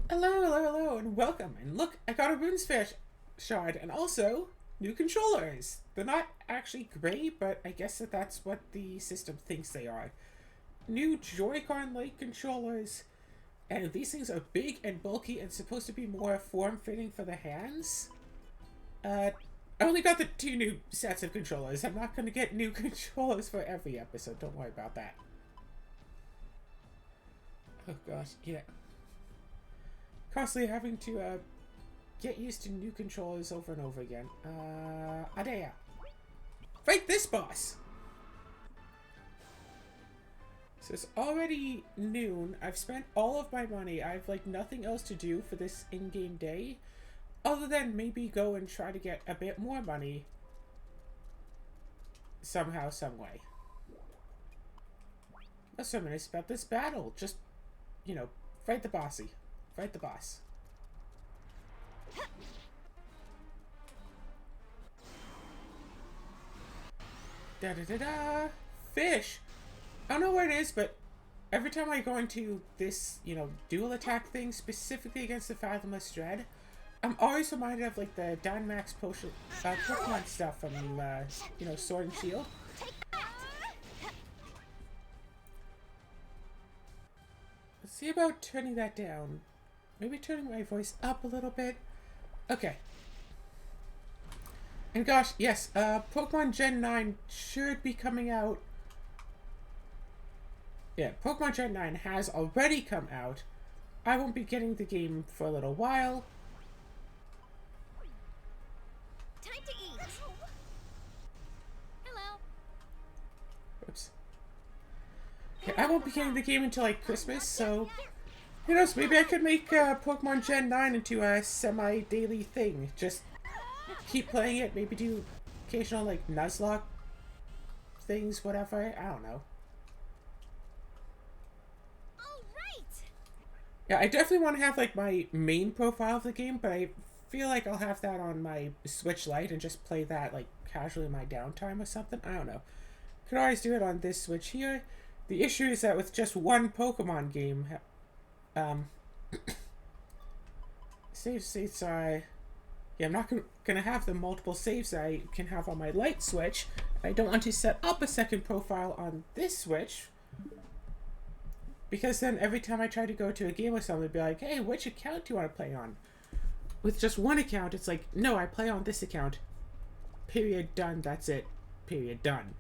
Hello, and welcome. And look, I got a Rune Sphere shard, and also new controllers. They're not actually great, but I guess that's what the system thinks they are. New Joy-Con-like controllers, and these things are big and bulky and supposed to be more form-fitting for the hands. I only got the 2 new sets of controllers. I'm not going to get new controllers for every episode. Don't worry about that. Oh gosh, yeah. Constantly having to get used to new controllers over and over again. Adea. Fight this boss! So it's already noon. I've spent all of my money. I have like nothing else to do for this in-game day. Other than maybe go and try to get a bit more money. Somehow, some way. That's so nice about this battle. Just, you know, fight the bossy. Fight the boss. Da da da da! Fish! I don't know where it is, but every time I go into this, you know, dual attack thing, specifically against the Fathomless Dread, I'm always reminded of, like, the Dynamax Pokemon stuff from, you know, Sword and Shield. Let's see about turning that down. Maybe turning my voice up a little bit. Okay. And gosh, yes, Pokemon Gen 9 should be coming out. Yeah, Pokemon Gen 9 has already come out. I won't be getting the game for a little while. Time to eat. Hello. Oops. Okay, I won't be getting the game until like Christmas, so who knows, maybe I could make Pokemon Gen 9 into a semi-daily thing. Just keep playing it, maybe do occasional like Nuzlocke things, whatever. I don't know. All right. Yeah, I definitely want to have like my main profile of the game, but I feel like I'll have that on my Switch Lite and just play that like casually in my downtime or something. I don't know. Could always do it on this Switch here. The issue is that with just one Pokemon game, save states are... Yeah, I'm not gonna have the multiple saves that I can have on my light Switch. I don't want to set up a second profile on this Switch, because then every time I try to go to a game with someone, they'd be like, hey, which account do you want to play on? With just one account, it's like, no, I play on this account. Period, done, that's it. Period, done.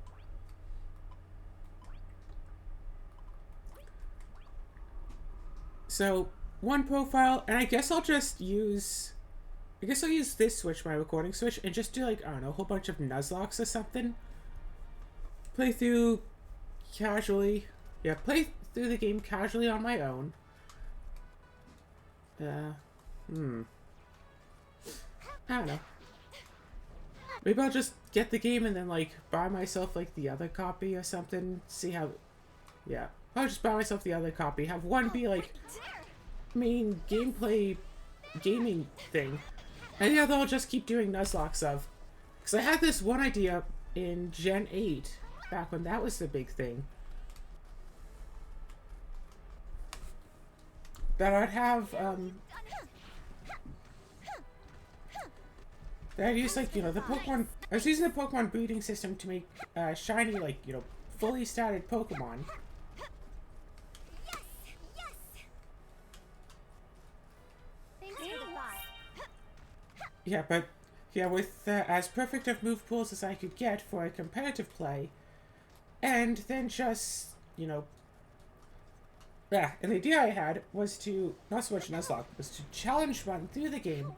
So, one profile, and I guess I'll just use... I'll use this Switch, my recording Switch, and just do like, I don't know, a whole bunch of Nuzlocks or something. Play through casually. Yeah, play through the game casually on my own. I don't know. Maybe I'll just get the game and then like buy myself like the other copy or something. See how... Yeah. I'll just buy myself the other copy. Have one be like main gameplay gaming thing. And the other I'll just keep doing Nuzlocks of. Because I had this one idea in Gen 8, back when that was the big thing. That I'd have, that I'd use, like, you know, the Pokemon... I was using the Pokemon breeding system to make, shiny, like, you know, fully statted Pokemon. Yeah, but, yeah, with as perfect of move pools as I could get for a competitive play, and then just, you know, yeah, and the idea I had was to, not so much Nuzlocke, was to challenge run through the game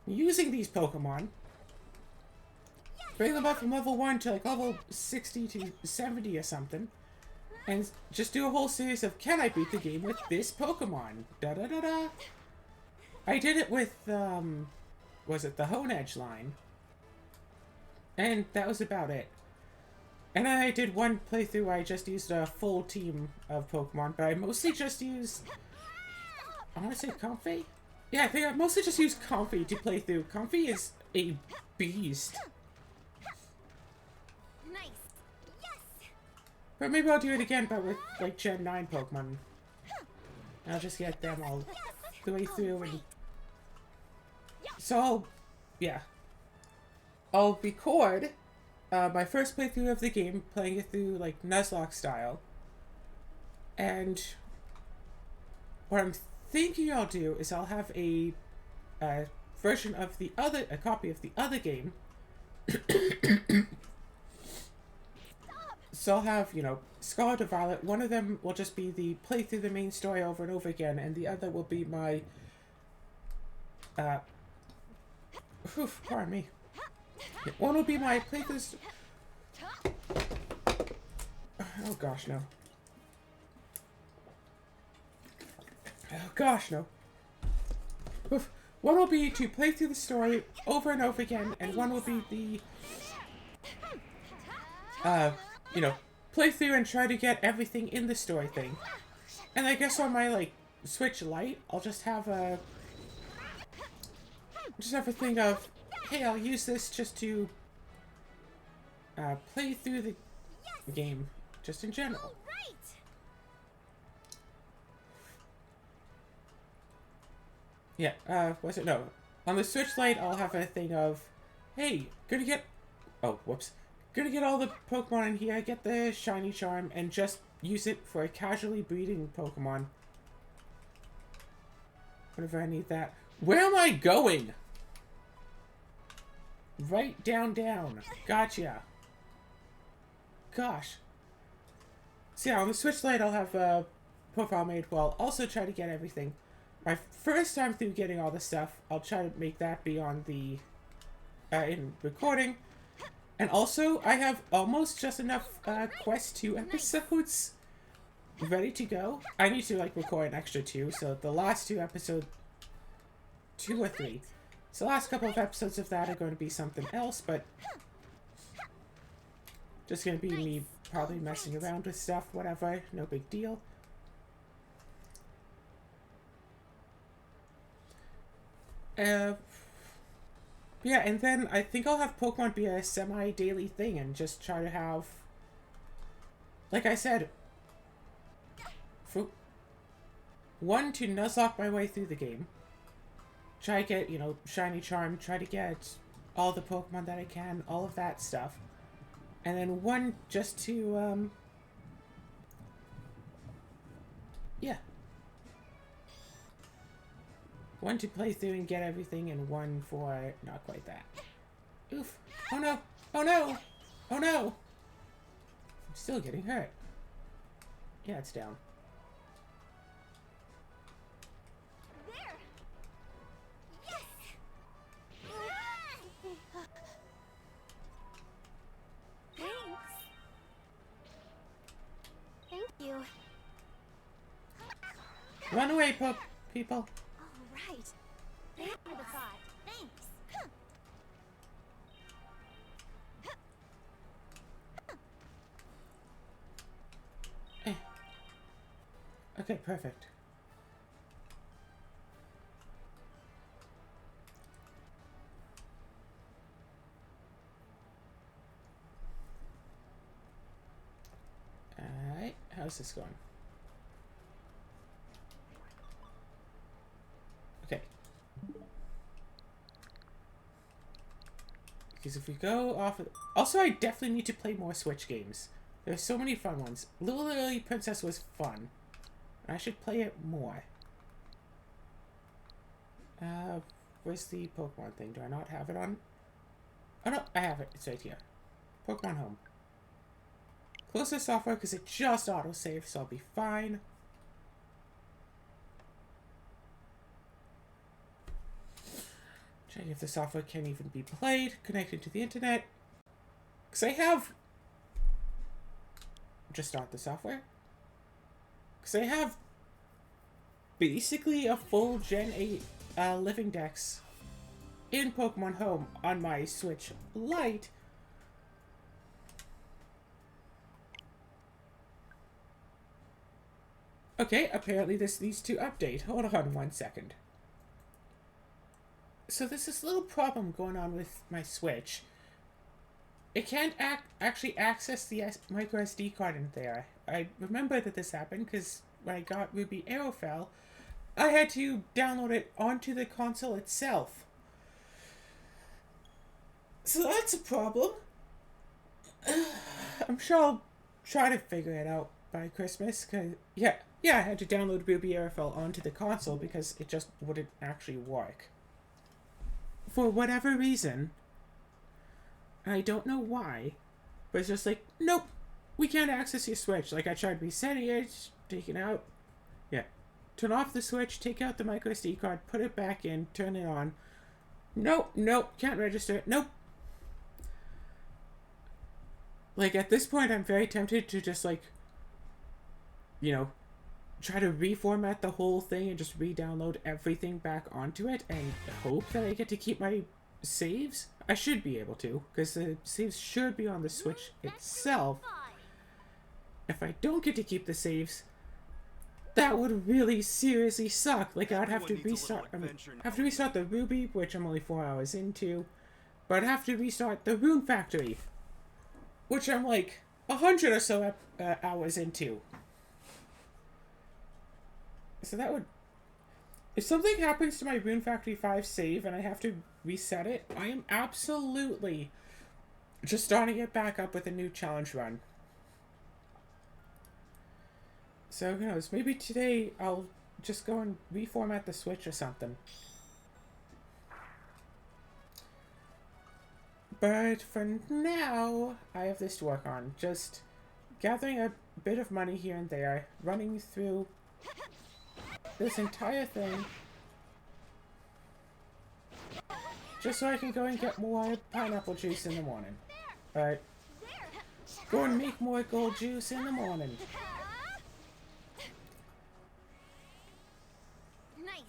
using these Pokemon, bring them up from level 1 to like level 60 to 70 or something, and just do a whole series of, can I beat the game with this Pokemon? Da-da-da-da! I did it with, was it the Honedge line? And that was about it. And then I did one playthrough where I just used a full team of Pokemon, but I mostly just used... I want to say Comfey? Yeah, I think I mostly just used Comfey to play through. Comfey is a beast. Nice. Yes. But maybe I'll do it again, but with, like, Gen 9 Pokemon. I'll just get them all the way through, and Alright. so I'll record my first playthrough of the game, playing it through like Nuzlocke style, and what I'm thinking I'll do is I'll have a version of a copy of the other game. So I'll have, Scarlet or Violet. One of them will just be the play through the main story over and over again, and the other will be my, pardon me. One will be my playthrough. Oh gosh, no. Oh gosh, no. Oof. One will be to play through the story over and over again, and one will be the, play through and try to get everything in the story thing. And I guess on my, Switch Lite, I'll just have a thing of, hey, I'll use this just to, play through the game, just in general. Alright. Yeah, was it? No. On the Switch Lite, I'll have a thing of, hey, gonna get all the Pokemon in here, get the Shiny Charm, and just use it for a casually breeding Pokemon. Whenever I need that. Where am I going? Right down. Gotcha. Gosh. So yeah, on the Switch Lite, I'll have a profile made while also try to get everything. My first time through getting all the stuff, I'll try to make that be on the, in recording. And also, I have almost just enough, Quest 2 episodes ready to go. I need to, record an extra 2, so the last 2 episodes, 2 or 3. So the last couple of episodes of that are going to be something else, but just going to be me probably messing around with stuff, whatever, no big deal. Yeah, and then I think I'll have Pokemon be a semi-daily thing and just try to have, like I said, one, to Nuzlocke my way through the game. Try to get, Shiny Charm, try to get all the Pokemon that I can, all of that stuff. And then one just to, yeah. One to play through and get everything, and one for not quite that. Oof. Oh no! Oh no! Oh no! I'm still getting hurt. Yeah, it's down. There. Yes. Thanks. Thank you. Run away, people. Alright. Thank you for the thought. Thanks. Okay, perfect. Alright, how's this going? Okay. Because if we go off of... Also, I definitely need to play more Switch games. There's so many fun ones. Little Lily Princess was fun. I should play it more. Where's the Pokemon thing? Do I not have it on? Oh no, I have it. It's right here. Pokemon Home. Close the software because it just autosaved, so I'll be fine. Checking if the software can even be played, connected to the internet. Because I have... Just start the software. Because I have basically a full Gen 8 Living Dex in Pokemon Home on my Switch Lite. Okay, apparently this needs to update. Hold on 1 second. So there's this little problem going on with my Switch. It can't actually access the micro SD card in there. I remember that this happened because when I got Ruby Arrowfell, I had to download it onto the console itself. So that's a problem. I'm sure I'll try to figure it out by Christmas. Cause yeah, I had to download Ruby RFL onto the console because it just wouldn't actually work. For whatever reason, I don't know why, but it's just like, nope, we can't access your Switch. Like, I tried resetting it, taking out, yeah, turn off the Switch, take out the micro SD card, put it back in, turn it on. Nope, can't register. Nope. Like, at this point, I'm very tempted to just, like, you know, try to reformat the whole thing and just re-download everything back onto it and hope that I get to keep my saves. I should be able to, because the saves should be on the Switch itself. If I don't get to keep the saves, that would really seriously suck. Like, I'd have to restart, have to restart the Ruby, which I'm only 4 hours into, but I'd have to restart the Rune Factory, which I'm like 100 or so hours into. So that would... If something happens to my Rune Factory 5 save and I have to reset it, I am absolutely just starting it back up with a new challenge run. So who knows, maybe today I'll just go and reformat the Switch or something. But for now, I have this to work on. Just gathering a bit of money here and there, running through this entire thing, just so I can go and get more pineapple juice in the morning. Alright. Go and make more gold juice in the morning. Nice.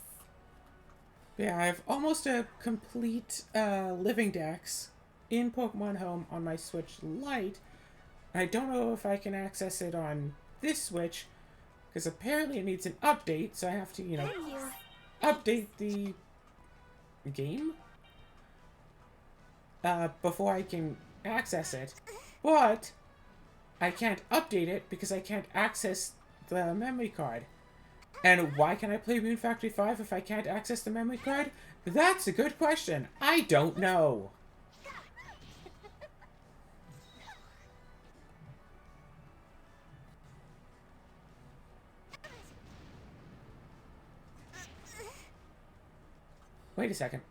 Yeah, I have almost a complete living dex in Pokemon Home on my Switch Lite. I don't know if I can access it on this Switch, because apparently it needs an update, so I have to, you know, update the game before I can access it. But I can't update it because I can't access the memory card. And why can I play Rune Factory 5 if I can't access the memory card? That's a good question. I don't know. Wait a second.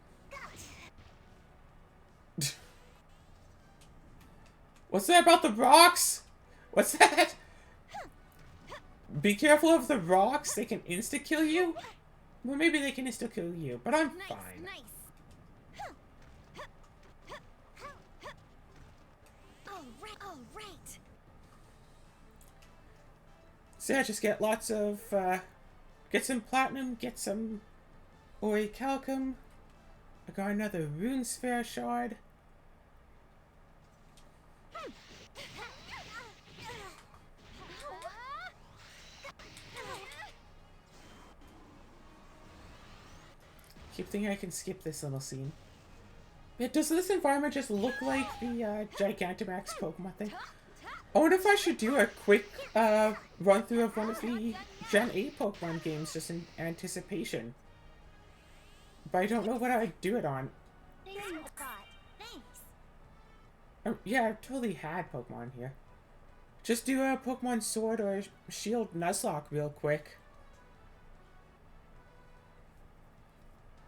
What's that about the rocks? What's that? Be careful of the rocks. They can insta-kill you. Well, maybe they can insta-kill you, but I'm fine. Nice. All right. So yeah, just get lots of, get some platinum, get some orichalcum. I got another rune sphere shard. Keep thinking I can skip this little scene. Yeah, does this environment just look like the Gigantamax Pokemon thing? I wonder if I should do a quick run through of one of the Gen 8 Pokemon games just in anticipation. But I don't know what I'd do it on. Thanks for the thought. Thanks. Yeah, I've totally had Pokemon here. Just do a Pokemon Sword or Shield Nuzlocke real quick.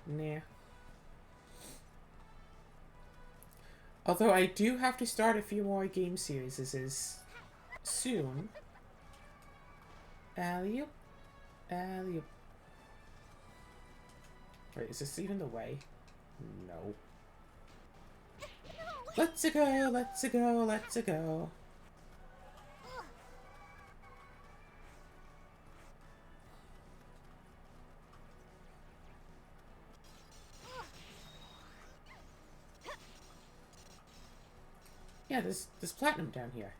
Nah. Although I do have to start a few more game series soon. Alley-oop. Alley-oop. Wait, is this even the way? No. Let's go, let's go, let's go. Yeah, there's platinum down here.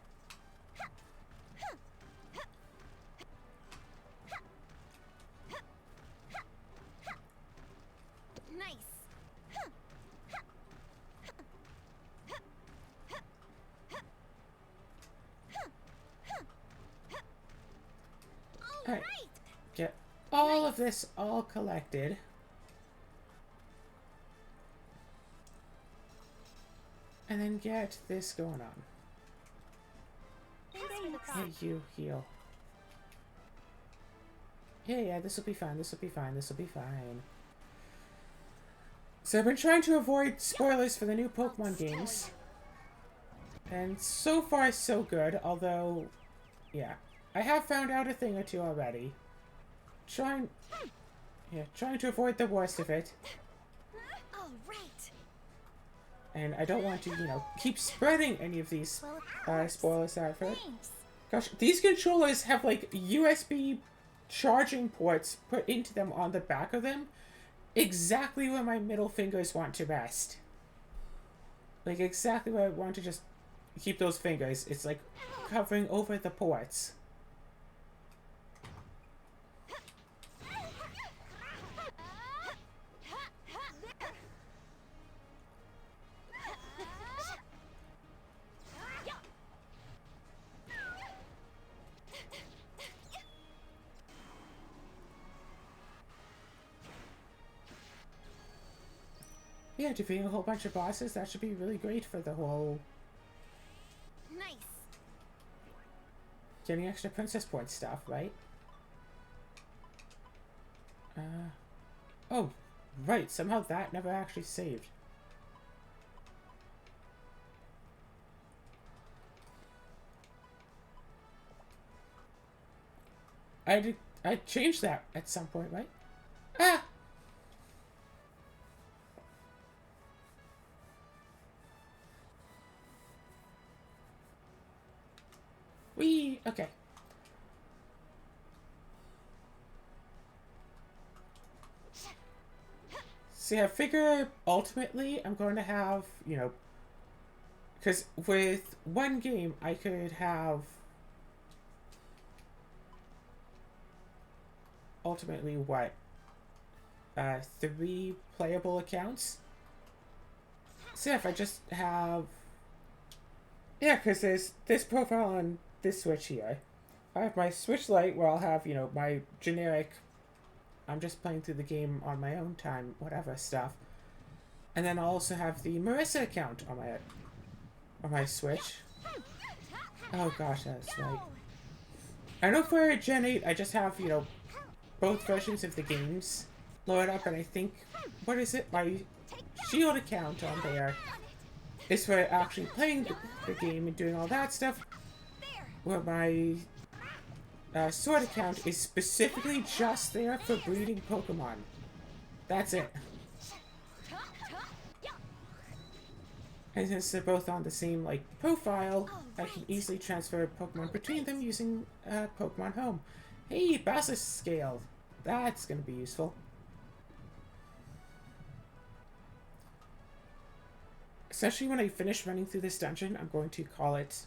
Nice. Alright. Get all of this all collected. And then get this going on. Thanks for the Hey, thought. you heal. Yeah, this will be fine, this will be fine, this will be fine. So I've been trying to avoid spoilers for the new Pokemon games. And so far, so good, although, yeah. I have found out a thing or two already. Trying to avoid the worst of it. All right. And I don't want to, you know, keep spreading any of these Well, of course. spoilers out for it. Thanks. Gosh, these controllers have, like, USB charging ports put into them on the back of them. Exactly where my middle fingers want to rest. Like, exactly where I want to just keep those fingers. It's, like, covering over the ports. Yeah, defeating a whole bunch of bosses, that should be really great for the whole Nice. getting extra princess point stuff, right? Oh, right, somehow that never actually saved. I changed that at some point, right? Ah! Whee! Okay. See, I figure ultimately I'm going to have, you know, because with one game I could have ultimately what? 3 playable accounts? So if I just have... Yeah, because there's this profile on this Switch here. I have my Switch Lite where I'll have, you know, my generic... I'm just playing through the game on my own time, whatever stuff. And then I'll also have the Marissa account on my Switch. Oh gosh, that's right. I know for Gen 8 I just have, you know, both versions of the games loaded up, and I think, what is it? My Shield account on there is for actually playing the game and doing all that stuff, where my Sword account is specifically just there for breeding Pokemon. That's it. And since they're both on the same, like, profile, I can easily transfer Pokemon between them using Pokemon Home. Hey, Basilisk Scale. That's gonna be useful. Especially when I finish running through this dungeon, I'm going to call it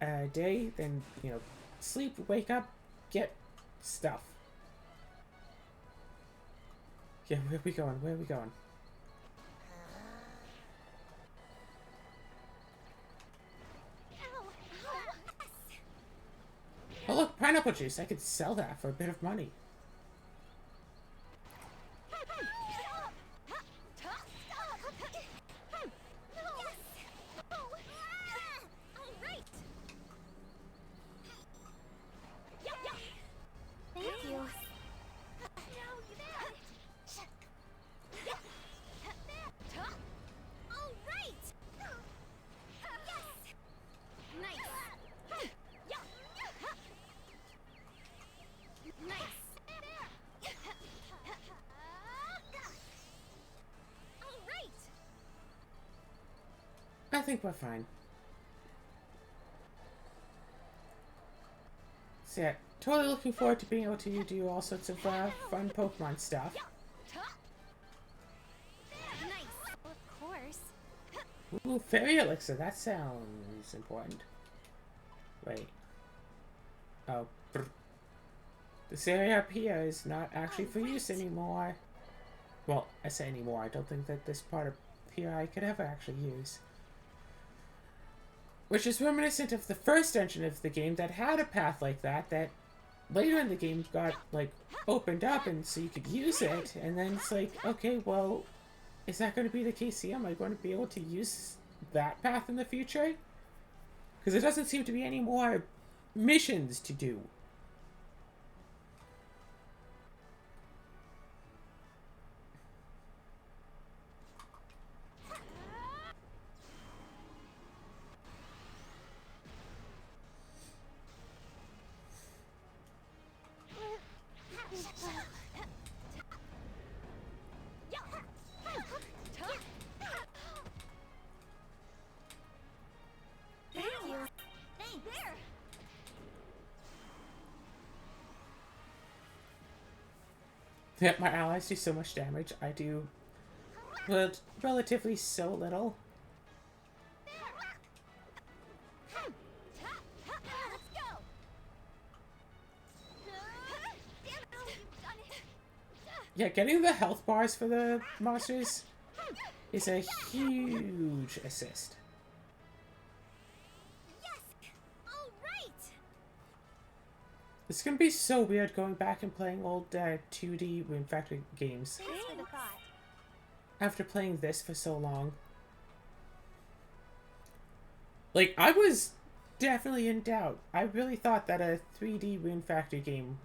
a day, then, you know, sleep, wake up, get stuff. Yeah, where are we going? Where are we going? Oh look, pineapple juice. I could sell that for a bit of money. Thank you. All right. Nice. Nice. All right. I think we're fine. So yeah, totally looking forward to being able to do all sorts of fun Pokemon stuff. Nice. Of course. Ooh, Fairy Elixir. That sounds important. Wait. Oh. Brr. This area up here is not actually for use anymore. Well, I say anymore. I don't think that this part of here I could ever actually use. Which is reminiscent of the first engine of the game that had a path like that later in the game got, like, opened up and so you could use it, and then it's like, okay, well, is that going to be the case here? Am I going to be able to use that path in the future? Because there doesn't seem to be any more missions to do. Yeah, my allies do so much damage. I do, well, relatively so little. Yeah, getting the health bars for the monsters is a huge assist. It's gonna be so weird going back and playing old 2D Rune Factory games after playing this for so long. Like, I was definitely in doubt. I really thought that a 3D Rune Factory game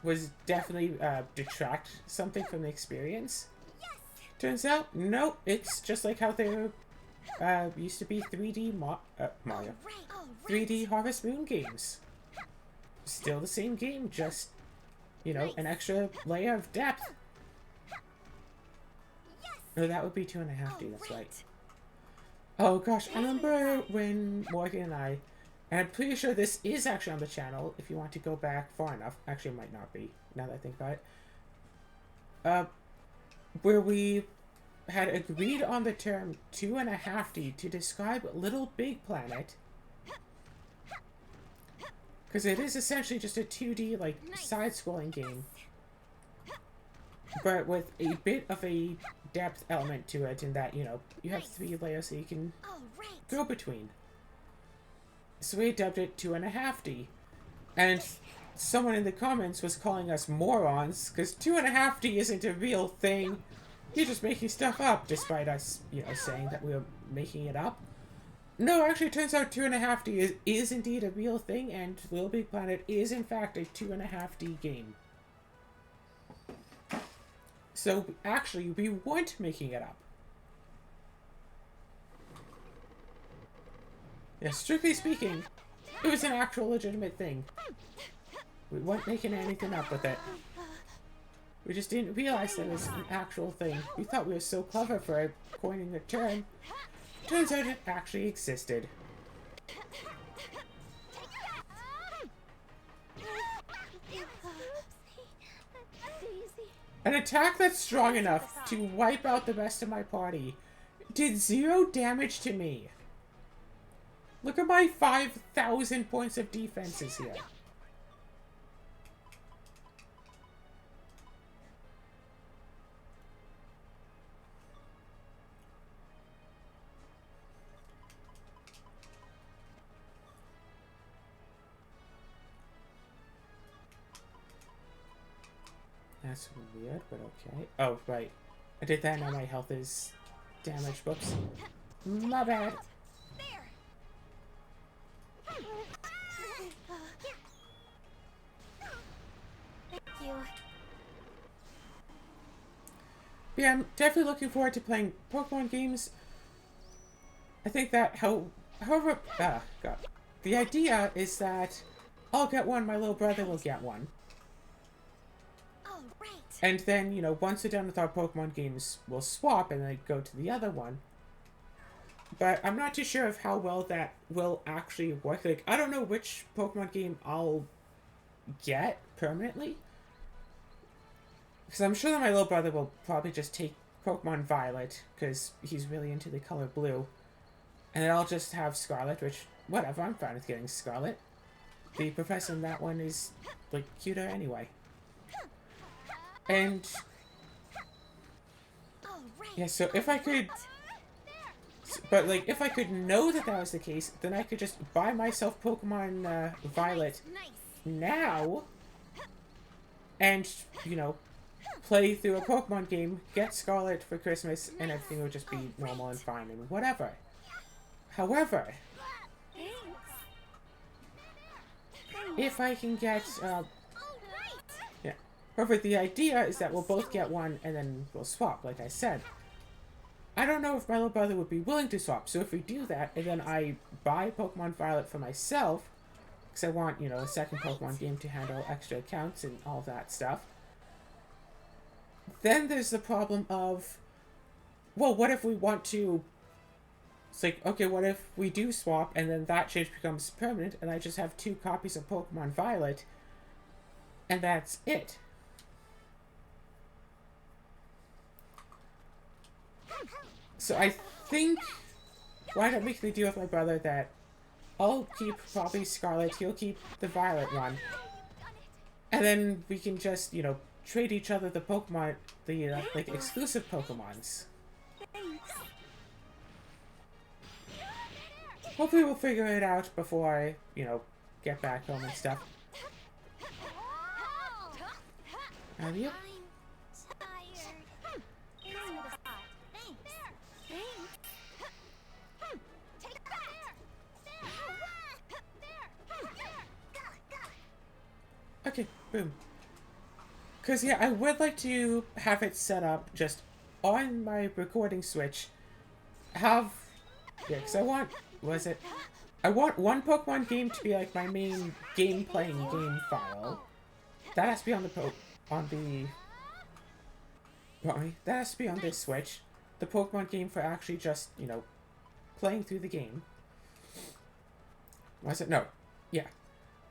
was definitely detract something from the experience. Turns out, nope, it's just like how there used to be 3D Mario. 3D Harvest Moon games. Still the same game, just, you know, an extra layer of depth. No, that would be 2.5D, that's right. Oh gosh, I remember when Morgan and I, and I'm pretty sure this is actually on the channel, if you want to go back far enough. Actually, it might not be, now that I think about it. Where we had agreed on the term 2.5D to describe Little Big Planet. Because it is essentially just a 2D, like, side-scrolling game. But with a bit of a depth element to it in that, you know, you have 3 layers that you can go between. So we dubbed it 2.5D. And someone in the comments was calling us morons, because 2.5D isn't a real thing. You're just making stuff up, despite us, you know, saying that we were making it up. No, actually, it turns out 2.5D is indeed a real thing, and Little Big Planet is, in fact, a 2.5D game. So, actually, we weren't making it up. Yeah, strictly speaking, it was an actual legitimate thing. We weren't making anything up with it. We just didn't realize that it was an actual thing. We thought we were so clever for coining the term. Turns out it actually existed. An attack that's strong enough to wipe out the rest of my party did 0 damage to me. Look at my 5,000 points of defenses here. That's weird, but okay. Oh, right. I did that, now my health is damaged. Whoops. My bad. Thank you. Yeah, I'm definitely looking forward to playing Pokemon games. I think that however, God. The idea is that I'll get one, my little brother will get one. And then, you know, once we're done with our Pokemon games, we'll swap and then go to the other one. But I'm not too sure of how well that will actually work. Like, I don't know which Pokemon game I'll get permanently. Because I'm sure that my little brother will probably just take Pokemon Violet, because he's really into the color blue. And then I'll just have Scarlet, which, whatever, I'm fine with getting Scarlet. The professor in that one is, like, cuter anyway. And yeah, so if I could But, like, if I could know that that was the case, then I could just buy myself Pokemon Violet Nice. now and, you know, play through a Pokemon game, get Scarlet for Christmas, and everything would just be normal and fine and whatever. However, if I can get, yeah, perfect. The idea is that we'll both get one and then we'll swap, like I said. I don't know if my little brother would be willing to swap, so if we do that, and then I buy Pokemon Violet for myself, because I want, you know, a second Pokemon game to handle extra accounts and all that stuff, then there's the problem of, well, what if we want to... It's like, okay, what if we do swap and then that change becomes permanent and I just have 2 copies of Pokemon Violet and that's it? So I think, why don't we make the deal with my brother that I'll keep probably Scarlet, he'll keep the Violet one, and then we can just, you know, trade each other the Pokemon, the, like, exclusive Pokemons. Hopefully we'll figure it out before I, you know, get back home and stuff. Have you? Okay, boom. Because, yeah, I would like to have it set up just on my recording switch. Have... Yeah, because I want... Was it? I want one Pokemon game to be like my main game-playing game file. That has to be on the that has to be on this Switch. The Pokemon game for actually just, you know, playing through the game. Was it? No. Yeah.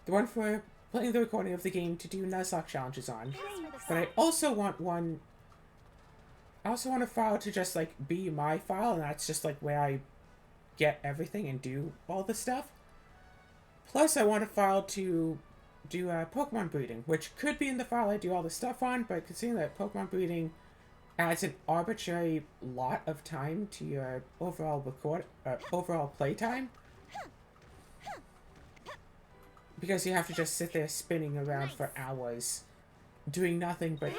The one for playing the recording of the game to do Nuzlocke challenges on. But I also want one... I also want a file to just, like, be my file, and that's just, like, where I get everything and do all the stuff. Plus, I want a file to do Pokemon breeding, which could be in the file I do all the stuff on, but considering that Pokemon breeding adds an arbitrary lot of time to your overall overall playtime, because you have to just sit there spinning around for hours, doing nothing but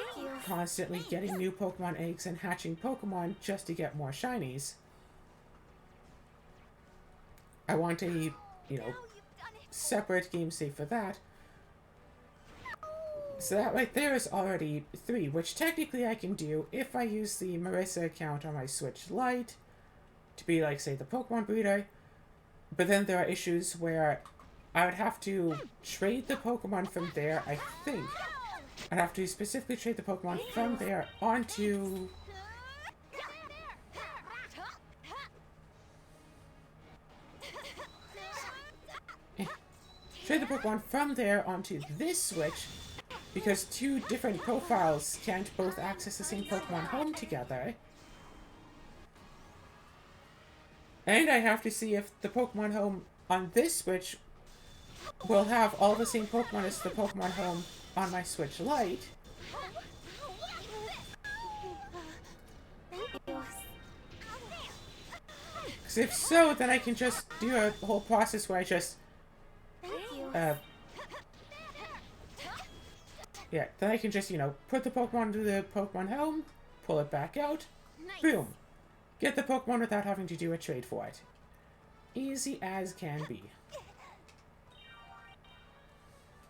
constantly getting new Pokemon eggs and hatching Pokemon just to get more shinies. I want a, you know, separate game save for that. So that right there is already 3, which technically I can do if I use the Marissa account on my Switch Lite to be like, say, the Pokemon breeder. But then there are issues where I would have to trade the Pokemon from there, I think. I'd have to specifically trade the Pokemon from there onto... Trade the Pokemon from there onto this Switch, because 2 different profiles can't both access the same Pokemon home together. And I have to see if the Pokemon home on this Switch will have all the same Pokemon as the Pokemon home on my Switch Lite. Because if so, then I can just do a whole process where I just... yeah, then I can just, you know, put the Pokemon to the Pokemon home, pull it back out, boom. Get the Pokemon without having to do a trade for it. Easy as can be.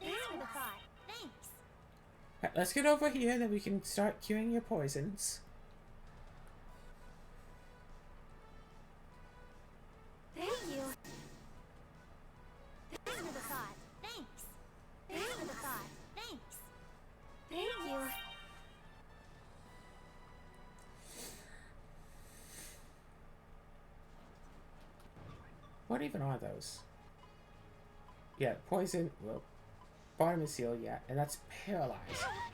Alright, let's get over here, then we can start curing your poisons. Thank you. Thanks for the thought. Thanks. Thanks for the thought. Thanks. Thank you. What even are those? Yeah, poison, well, bottom is sealed, yeah, and that's paralyze.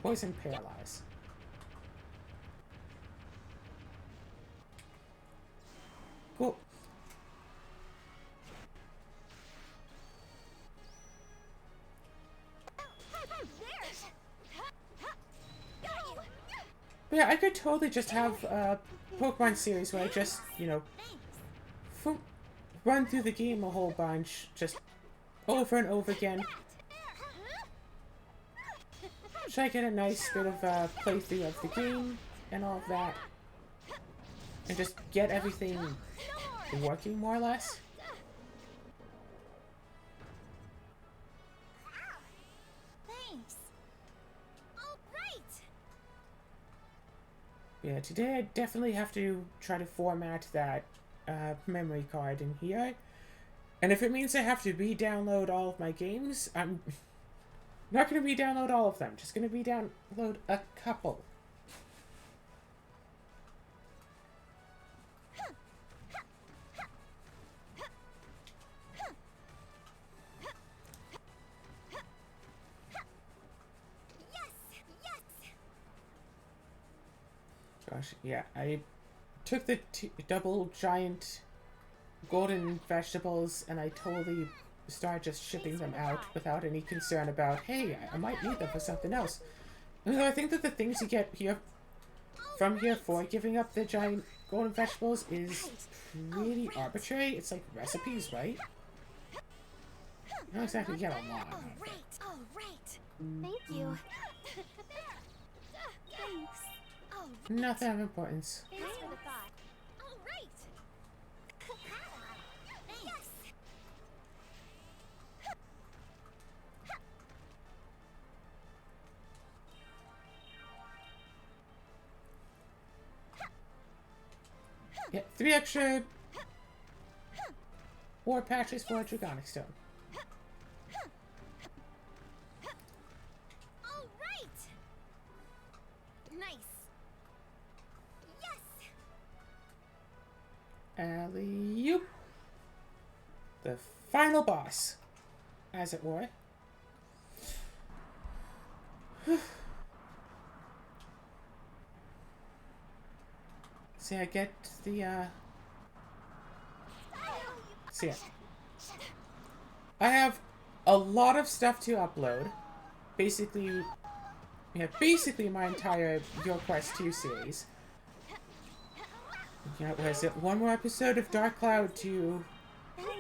Poison paralyze. Cool. But yeah, I could totally just have a Pokemon series where I just, you know, run through the game a whole bunch, just over and over again. Try to get a nice bit of a playthrough of the game and all of that. And just get everything working more or less. Thanks. All right. Yeah, today I definitely have to try to format that memory card in here. And if it means I have to re-download all of my games, I'm not going to re-download all of them. Just going to re-download a couple. Gosh, yeah, I took the double giant golden vegetables and I totally started just shipping them out without any concern about, hey, I might need them for something else. And so I think that the things you get here from here for giving up the giant golden vegetables is pretty arbitrary. It's like recipes, right? You don't exactly get a lot. All right. Thank you. Thanks. Nothing of importance. Thanks for the thought. All right. Thanks. Yeah, 3 extra war patches for a Dragonic Stone. All right. Nice. Yes. Alley-oop. The final boss, as it were. See, I get the, see ya. I have a lot of stuff to upload. Basically, basically my entire Your Quest 2 series. Yeah, was it one more episode of Dark Cloud to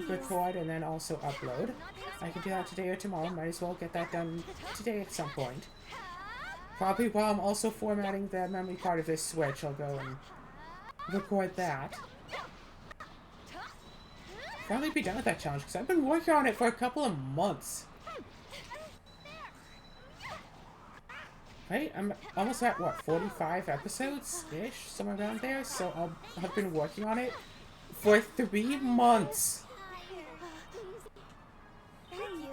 record and then also upload? I can do that today or tomorrow. Might as well get that done today at some point. Probably while I'm also formatting the memory card of this Switch, I'll go and record that. Finally be done with that challenge, because I've been working on it for a couple of months. Right? I'm almost at, what, 45 episodes-ish? Somewhere around there? So I've been working on it for 3 months. Thank you.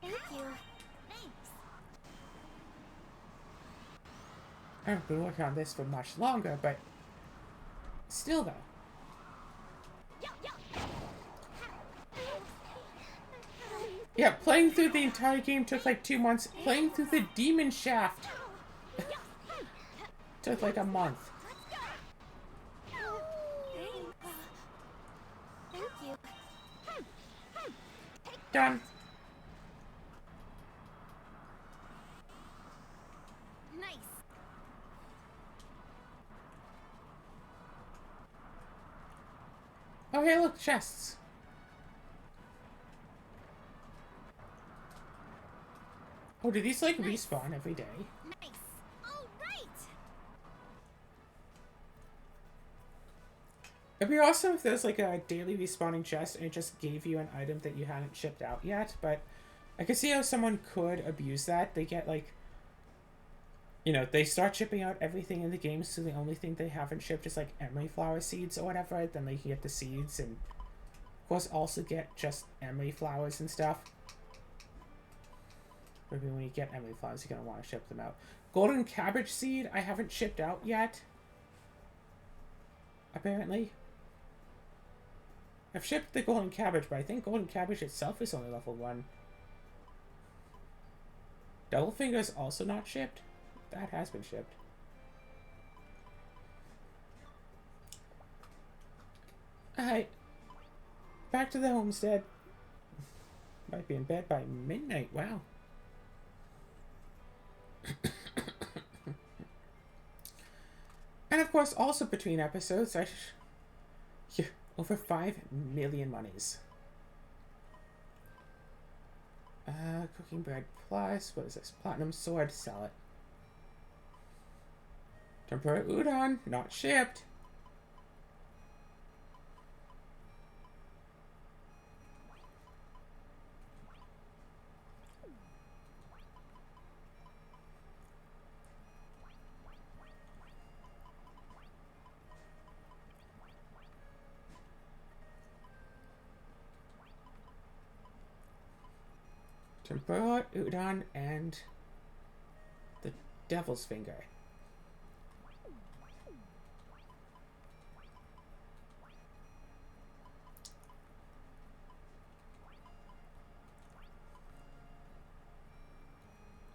Thank you. Thanks. I haven't been working on this for much longer, but still though. Yeah, playing through the entire game took like 2 months. Playing through the Demon Shaft took like a month. Thank you. Done. Nice. Oh, hey, look, chests. Oh, do these, like, respawn every day? Nice. All right. It'd be awesome if there's, like, a daily respawning chest and it just gave you an item that you hadn't shipped out yet, but I could see how someone could abuse that. They get, like, you know, they start shipping out everything in the game, so the only thing they haven't shipped is, like, emery flower seeds or whatever, then they can get the seeds and, of course, also get just emery flowers and stuff. Maybe when you get emery flowers, you're going to want to ship them out. Golden cabbage seed, I haven't shipped out yet. Apparently. I've shipped the golden cabbage, but I think golden cabbage itself is only level 1. Double fingers also not shipped? That has been shipped. Alright. Back to the homestead. Might be in bed by midnight. Wow. And of course, also between episodes, yeah, over 5 million monies. Cooking bread plus, what is this? Platinum sword, sell it. Tempura udon, not shipped. Tempura udon and the devil's finger.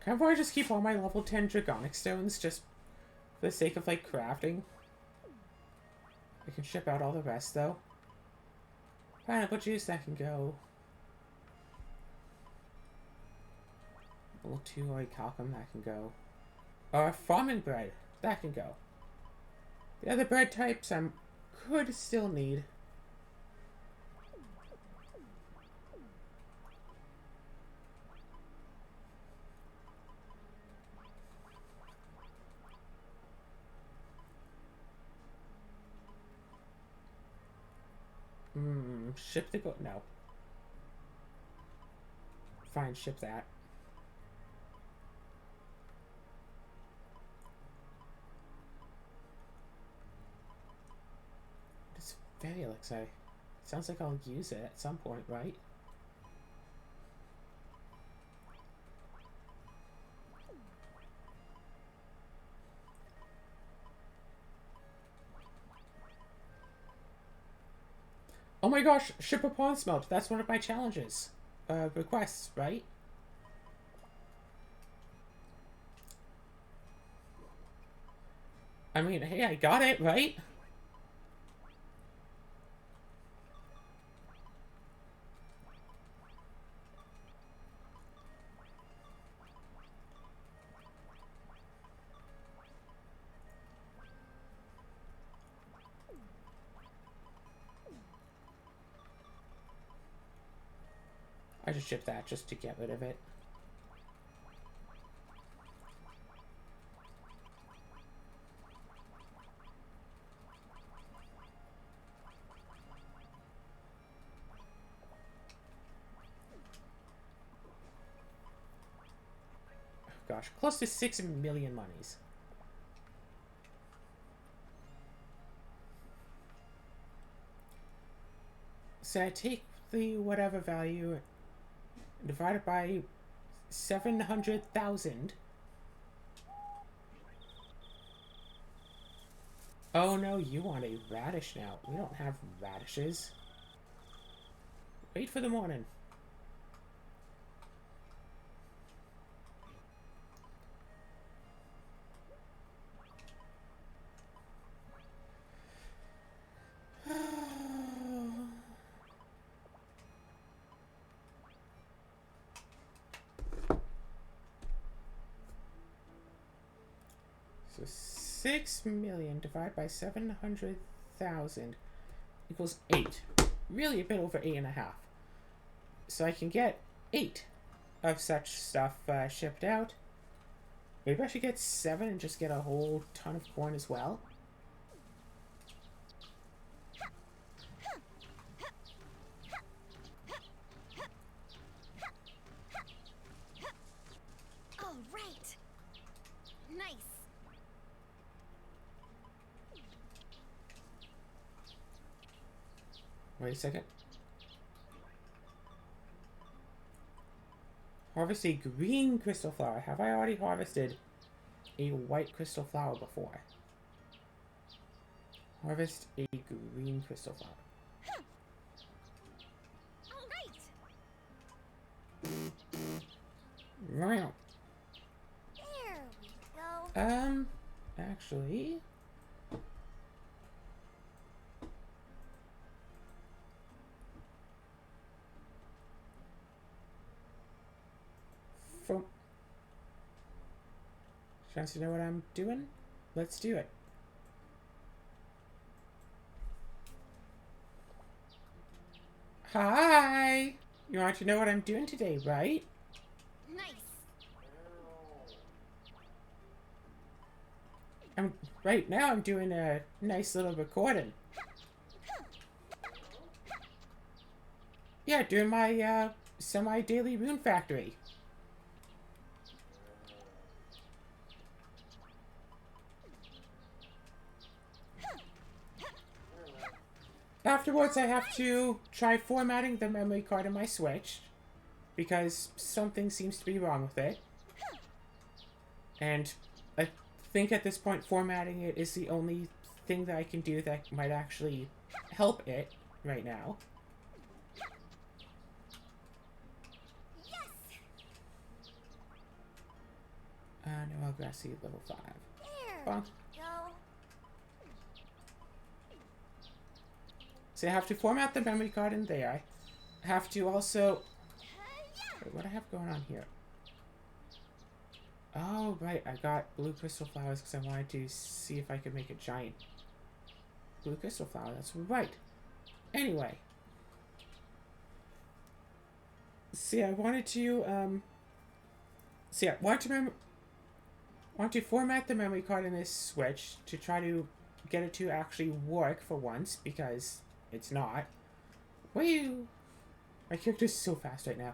Can't I just keep all my level 10 dragonic stones just for the sake of, like, crafting? I can ship out all the rest, though. Pineapple juice, that can go. Level 2 orichalcum, that can go. Farming bread, that can go. The other bread types I could still need. Ship the goat? No. Fine, ship that. It's very elixir. Sounds like I'll use it at some point, right? Oh my gosh, ship a pawn smelt. That's one of my challenges. Requests, right? I mean, hey, I got it, right? I just shipped that just to get rid of it. Gosh, close to 6 million monies. So I take the whatever value, divide it by 700,000. Oh no, you want a radish now. We don't have radishes. Wait for the morning. So 6 million divided by 700,000 equals 8. Really a bit over 8.5. So I can get 8 of such stuff shipped out. Maybe I should get 7 and just get a whole ton of corn as well. All right. Nice. Wait a second. Harvest a green crystal flower. Have I already harvested a white crystal flower before? Harvest a green crystal flower. All right. Right. There we go. Actually... Chance to know what I'm doing? Let's do it. Hi! You want to know what I'm doing today, right? Nice. Right now I'm doing a nice little recording. Yeah, doing my semi-daily Rune Factory. Afterwards, I have to try formatting the memory card in my Switch, because something seems to be wrong with it. And I think at this point, formatting it is the only thing that I can do that might actually help it right now. Yes. No, Grassy, level 5. There. Bonk. Go. So I have to format the memory card in there. I have to also... Yeah. Wait, what do I have going on here? Oh, right. I got blue crystal flowers because I wanted to see if I could make a giant blue crystal flower. That's right. Anyway. See, I wanted to, I want to format the memory card in this Switch to try to get it to actually work for once, because it's not. Woo! My character's so fast right now.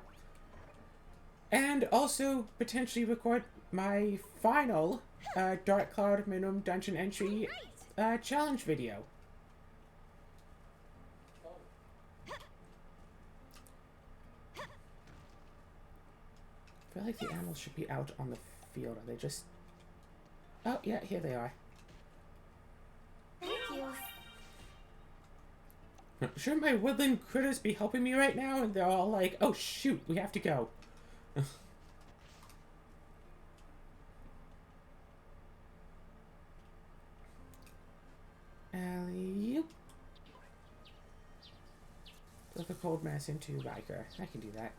And also potentially record my final Dark Cloud Minimum Dungeon Entry challenge video. I feel like the animals should be out on the field. Are they just... Oh, yeah, here they are. Thank you. Shouldn't my woodland critters be helping me right now? And they're all like, oh shoot, we have to go. Alley-oop. Put the cold mass into Riker. I can do that.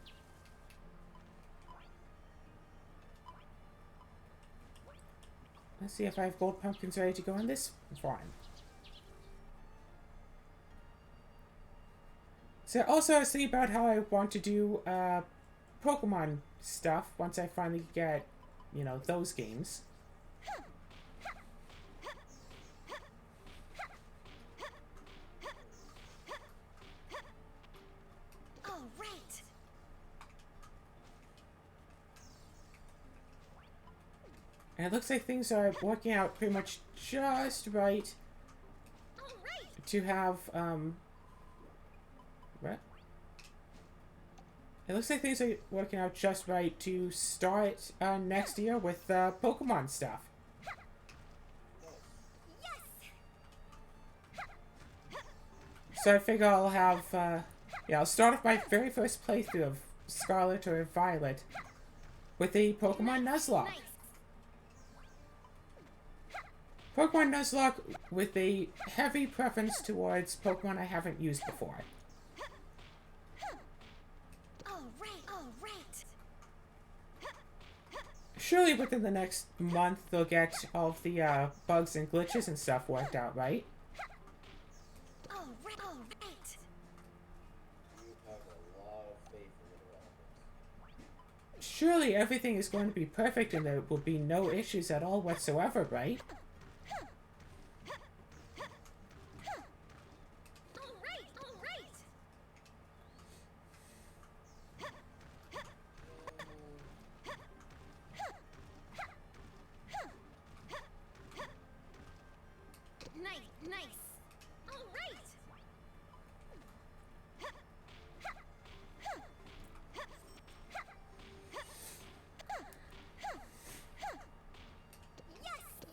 Let's see if I have gold pumpkins ready to go on this farm. So also I was thinking about how I want to do Pokemon stuff once I finally get, you know, those games. All right. And it looks like things are working out pretty much just right All right. to have, what? It looks like things are working out just right to start next year with Pokemon stuff. Yes. So I figure I'll have, I'll start off my very first playthrough of Scarlet or Violet with a Pokemon Nuzlocke. Nice. Pokemon Nuzlocke with a heavy preference towards Pokemon I haven't used before. All right. All right. Surely within the next month they'll get all of the bugs and glitches and stuff worked out, right? All right. All right. You have a lot of faith in the developers. Surely everything is going to be perfect and there will be no issues at all whatsoever, right? All right. All right. Nice. Nice. All right. Yes.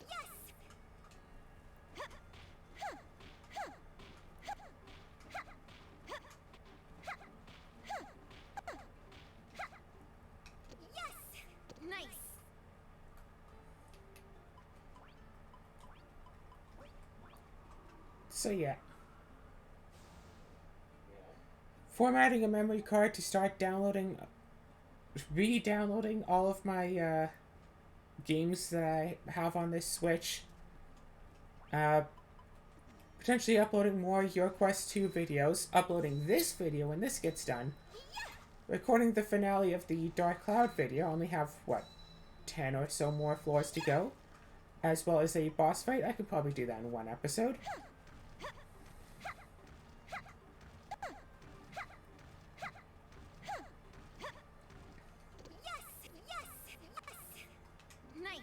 Yes. Yes. Nice. So yeah. Yeah. Formatting a memory card to start downloading, re-downloading all of my games that I have on this Switch. Potentially uploading more Your Quest 2 videos, uploading this video when this gets done, recording the finale of the Dark Cloud video. I only have, what, 10 or so more floors to go, as well as a boss fight. I could probably do that in one episode. Nice.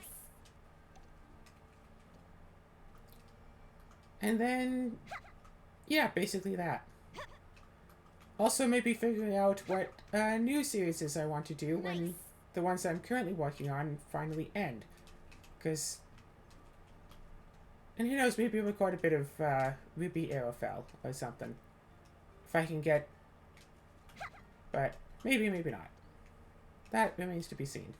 And then, yeah, basically that. Also, maybe figuring out what new series I want to do when the ones I'm currently working on finally end. Because, and who knows, maybe record a bit of Ruby Arrowfell or something. If I can get, but maybe, maybe not. That remains to be seen.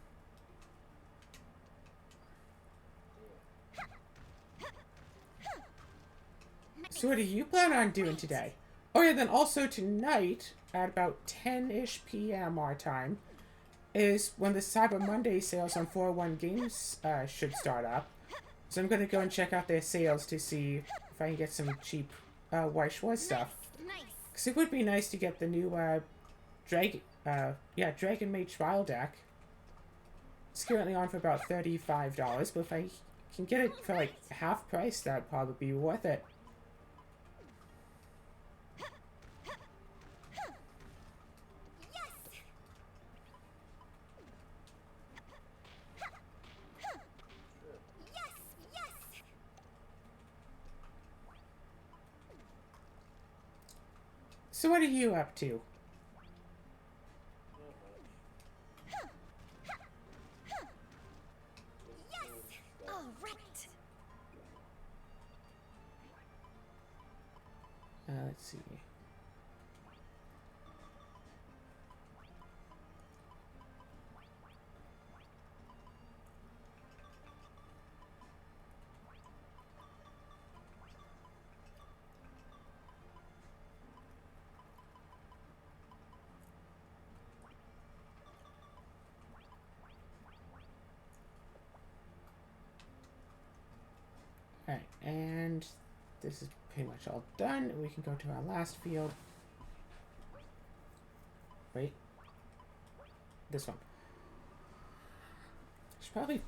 So what do you plan on doing today? Oh yeah, then also tonight, at about 10-ish p.m. our time, is when the Cyber Monday sales on 401 Games should start up. So I'm going to go and check out their sales to see if I can get some cheap White Schwartz stuff. Because it would be nice to get the new Dragon Maid Trial deck. It's currently on for about $35, but if I can get it for like half price, that'd probably be worth it. So what are you up to? All right. Let's see. Alright, and this is pretty much all done. We can go to our last field. Wait. This one. Should probably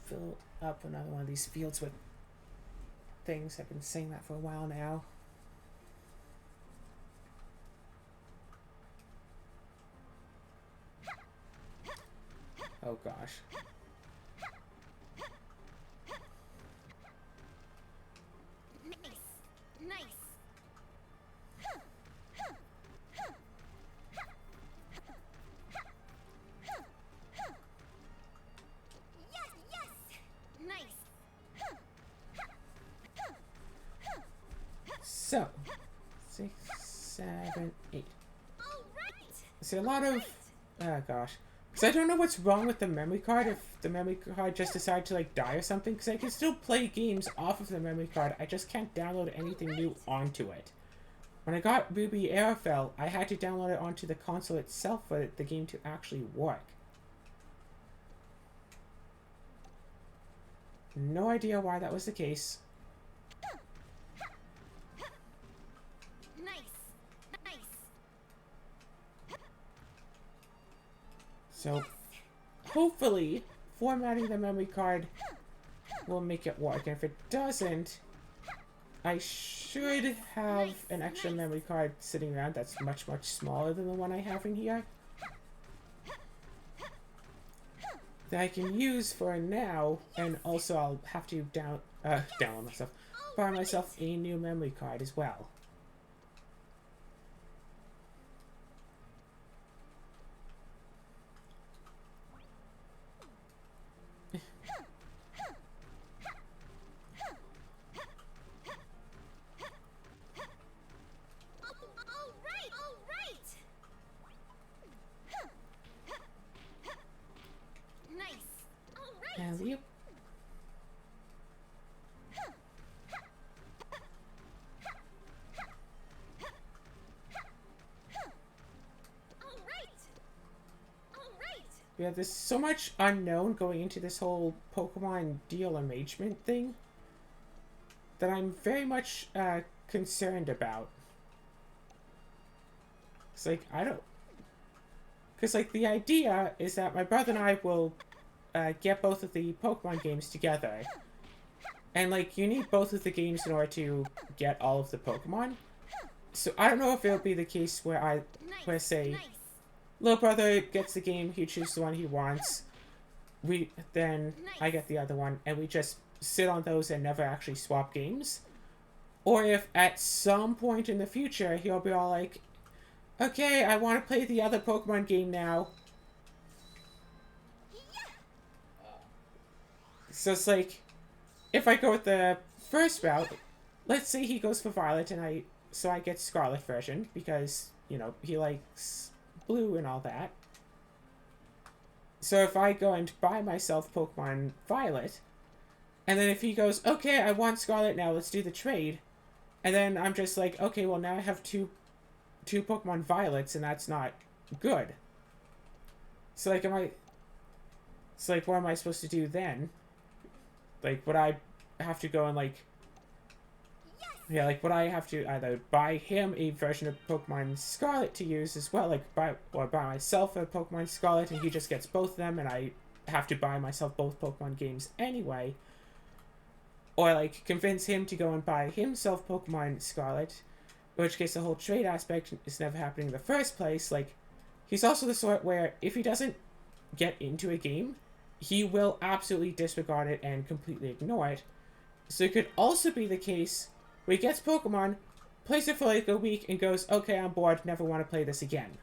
fill up another one of these fields with things. I've been saying that for a while now. Oh gosh. Nice. Nice. So, 6, 7, 8. All right. See, a lot of... Oh gosh. Because I don't know what's wrong with the memory card, if the memory card just decided to like die or something, because I can still play games off of the memory card, I just can't download anything new onto it. When I got Ruby Arrowfell, I had to download it onto the console itself for the game to actually work. No idea why that was the case. Nice. So, hopefully, formatting the memory card will make it work. And if it doesn't, I should have an extra memory card sitting around that's much, much smaller than the one I have in here, that I can use for now, and also I'll have to buy myself a new memory card as well. And you. yeah, there's so much unknown going into this whole Pokemon deal arrangement thing that I'm very much concerned about. It's like, I don't... Because, like, the idea is that my brother and I will get both of the Pokemon games together. And, like, you need both of the games in order to get all of the Pokemon. So I don't know if it'll be the case where say, little brother gets the game, he chooses the one he wants. Then I get the other one, and we just sit on those and never actually swap games. Or if at some point in the future, he'll be all like, okay, I want to play the other Pokemon game now. So it's like, if I go with the first route, let's say he goes for Violet and I get Scarlet version because, you know, he likes blue and all that. So if I go and buy myself Pokemon Violet, and then if he goes, okay, I want Scarlet now, let's do the trade. And then I'm just like, okay, well now I have two Pokemon Violets and that's not good. So like, what am I supposed to do then? Like, would I have to go and like, yeah, like, would I have to either buy him a version of Pokemon Scarlet to use as well, like, buy myself a Pokemon Scarlet and he just gets both of them and I have to buy myself both Pokemon games anyway? Or, like, convince him to go and buy himself Pokemon Scarlet, in which case the whole trade aspect is never happening in the first place. Like, he's also the sort where if he doesn't get into a game, he will absolutely disregard it and completely ignore it. So it could also be the case where he gets Pokemon, plays it for like a week, and goes, okay, I'm bored, never want to play this again.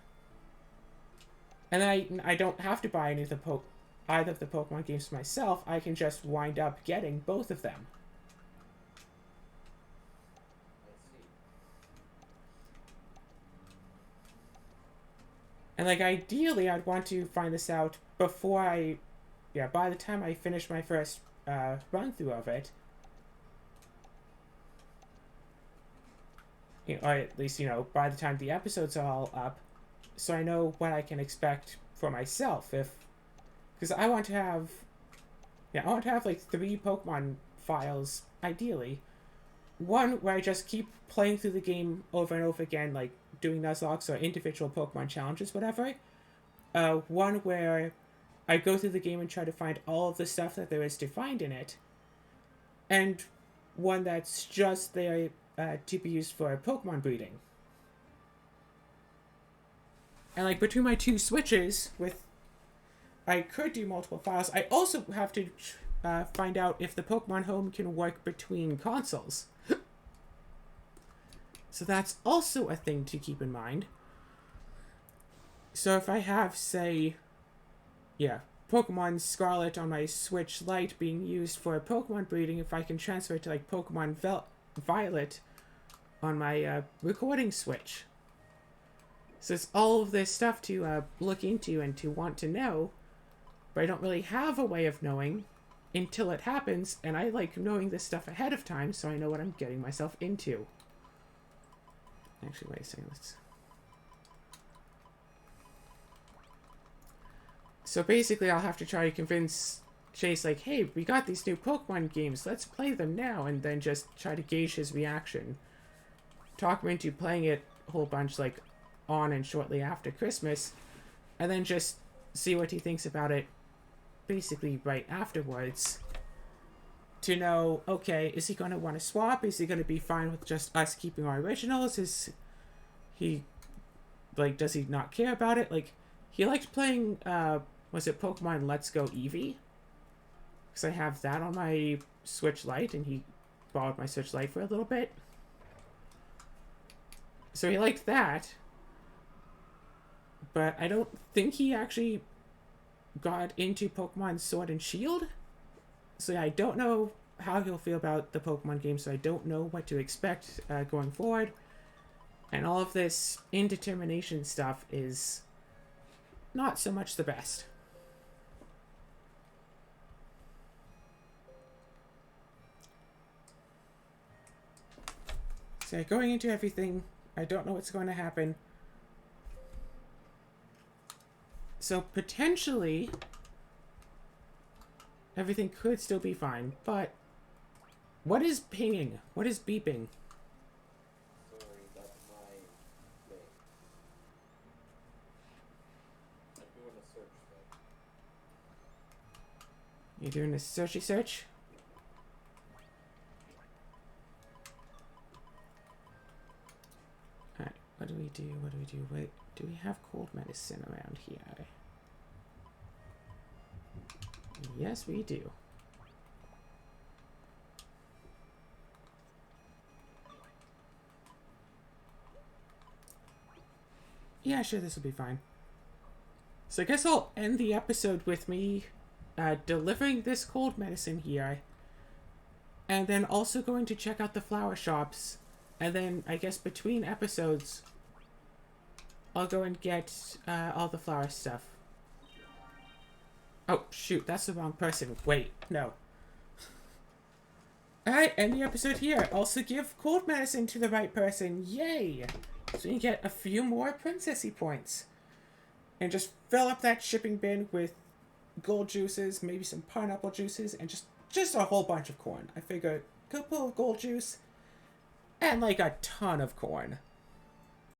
And then I don't have to buy either of the Pokemon games for myself, I can just wind up getting both of them. And like, ideally, I'd want to find this out before by the time I finish my first run-through of it. You know, or at least, you know, by the time the episodes are all up, so I know what I can expect for myself. Because I want to have like 3 Pokemon files, ideally. One where I just keep playing through the game over and over again, like doing Nuzlocke or individual Pokemon challenges, whatever. One where I go through the game and try to find all of the stuff that there is to find in it. And one that's just there to be used for Pokemon breeding. And like between my 2 switches, I could do multiple files. I also have to find out if the Pokemon Home can work between consoles. So that's also a thing to keep in mind. So if I have, say, Pokemon Scarlet on my Switch Lite being used for Pokemon breeding, if I can transfer it to like Pokemon Violet on my recording Switch. So it's all of this stuff to look into and to want to know, but I don't really have a way of knowing until it happens, and I like knowing this stuff ahead of time so I know what I'm getting myself into. Actually, wait a second, So basically, I'll have to try to convince Chase, like, hey, we got these new Pokemon games, let's play them now, and then just try to gauge his reaction. Talk him into playing it a whole bunch, like, on and shortly after Christmas, and then just see what he thinks about it, basically right afterwards, to know, okay, is he going to want to swap? Is he going to be fine with just us keeping our originals? Is he, like, does he not care about it? Like, he liked playing, was it Pokemon Let's Go Eevee? Because I have that on my Switch Lite, and he borrowed my Switch Lite for a little bit. So he liked that. But I don't think he actually got into Pokemon Sword and Shield. So yeah, I don't know how he'll feel about the Pokemon game, so I don't know what to expect going forward. And all of this indetermination stuff is not so much the best. So going into everything, I don't know what's going to happen. So potentially everything could still be fine, but what is pinging? What is beeping? Sorry, that's my thing. I'm doing a search thing. You're doing a searchy search? Alright, what do we do? What do we do? Wait, do we have cold medicine around here? Yes, we do. Yeah, sure, this will be fine. So I guess I'll end the episode with me delivering this cold medicine here. And then also going to check out the flower shops. And then, I guess between episodes, I'll go and get all the flower stuff. Oh, shoot, that's the wrong person. Wait, no. Alright, end the episode here. Also give cold medicine to the right person. Yay! So you get a few more princessy points. And just fill up that shipping bin with gold juices, maybe some pineapple juices, and just a whole bunch of corn. I figure a couple of gold juice and like a ton of corn.